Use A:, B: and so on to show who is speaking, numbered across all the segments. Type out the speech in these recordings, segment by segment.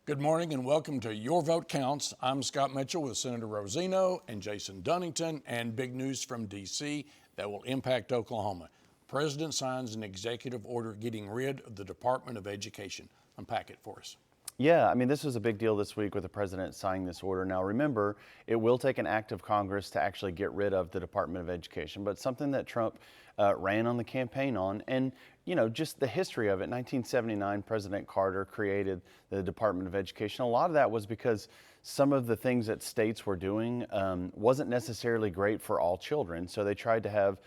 A: Good morning and welcome to Your Vote Counts. I'm Scott Mitchell with Senator Rosino and Jason Dunnington, and big news from D.C. that will impact Oklahoma. The President signs an executive order getting rid of the Department of Education. Unpack it for us.
B: Yeah, I mean, this was a big deal this week with the president signing this order. Now, remember, it will take an act of Congress to actually get rid of the Department of Education, but something that Trump ran on the campaign on. And, you know, just the history of it. 1979, President Carter created the Department of Education. A lot of that was because some of the things that states were doing wasn't necessarily great for all children. So they tried to have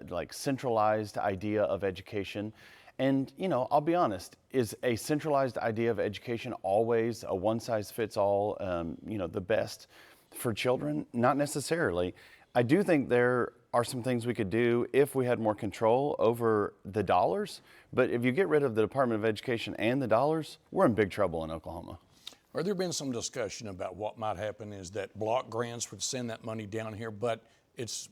B: like centralized idea of education. And, you know, I'll be honest, is a centralized idea of education always a one-size-fits-all, you know, the best for children? Not necessarily. I do think there are some things we could do if we had more control over the dollars. But if you get rid of the Department of Education and the dollars, we're in big trouble in Oklahoma.
A: Or there been some discussion about what might happen is that block grants would send that money down here, but it's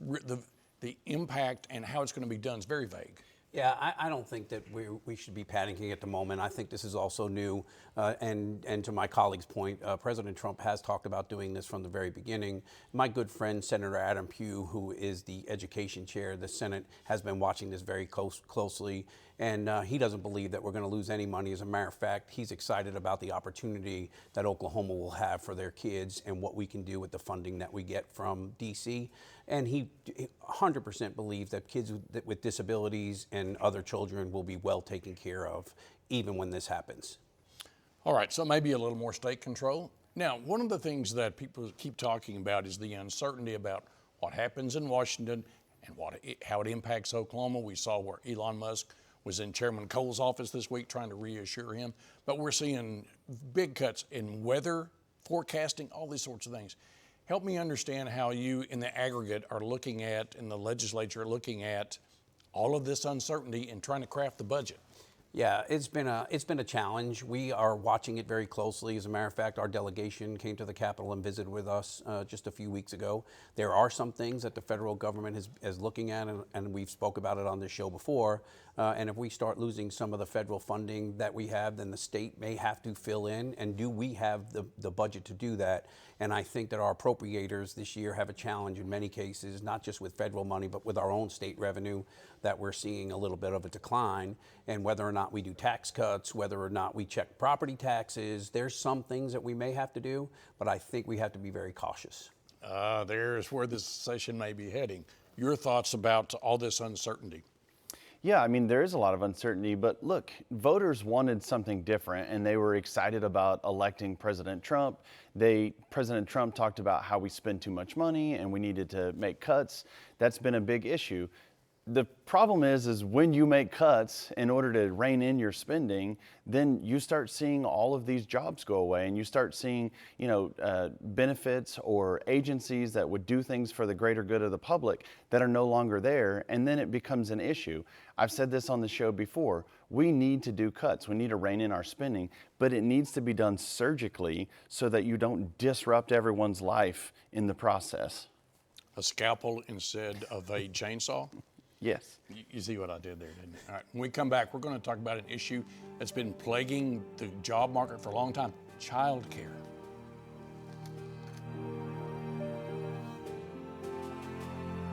A: the impact and how it's going to be done is very vague.
C: Yeah, I don't think that we should be panicking at the moment. I think this is also new. And to my colleague's point, President Trump has talked about doing this from the very beginning. My good friend, Senator Adam Pugh, who is the education chair of the Senate, has been watching this very closely. And he doesn't believe that we're going to lose any money. As a matter of fact, he's excited about the opportunity that Oklahoma will have for their kids and what we can do with the funding that we get from D.C. And he 100% believes that kids with disabilities and other children will be well taken care of, even when this happens.
A: All right, so maybe a little more state control. Now, one of the things that people keep talking about is the uncertainty about what happens in Washington and how it impacts Oklahoma. We saw where Elon Musk was in Chairman Cole's office this week trying to reassure him. But we're seeing big cuts in weather forecasting, all these sorts of things. Help me understand how you, in the aggregate, are looking at, in the legislature, are looking at all of this uncertainty and trying to craft the budget.
C: Yeah, it's been a challenge. We are watching it very closely. As a matter of fact, our delegation came to the Capitol and visited with us just a few weeks ago. There are some things that the federal government is looking at, and we've spoke about it on this show before. And if we start losing some of the federal funding that we have, then the state may have to fill in. And do we have the budget to do that? And I think that our appropriators this year have a challenge in many cases, not just with federal money, but with our own state revenue, that we're seeing a little bit of a decline. And whether or not we do tax cuts, whether or not we check property taxes, there's some things that we may have to do, but I think we have to be very cautious.
A: There's where this session may be heading. Your thoughts about all this uncertainty?
B: Yeah, I mean, there is a lot of uncertainty, but look, voters wanted something different and they were excited about electing President Trump. President Trump talked about how we spend too much money and we needed to make cuts. That's been a big issue. The problem is when you make cuts in order to rein in your spending, then you start seeing all of these jobs go away and you start seeing, you know, benefits or agencies that would do things for the greater good of the public that are no longer there, and then it becomes an issue. I've said this on the show before. We need to do cuts. We need to rein in our spending, but it needs to be done surgically so that you don't disrupt everyone's life in the process.
A: A scalpel instead of a chainsaw?
B: Yes.
A: You see what I did there, didn't you? All right, when we come back, we're going to talk about an issue that's been plaguing the job market for a long time, child care.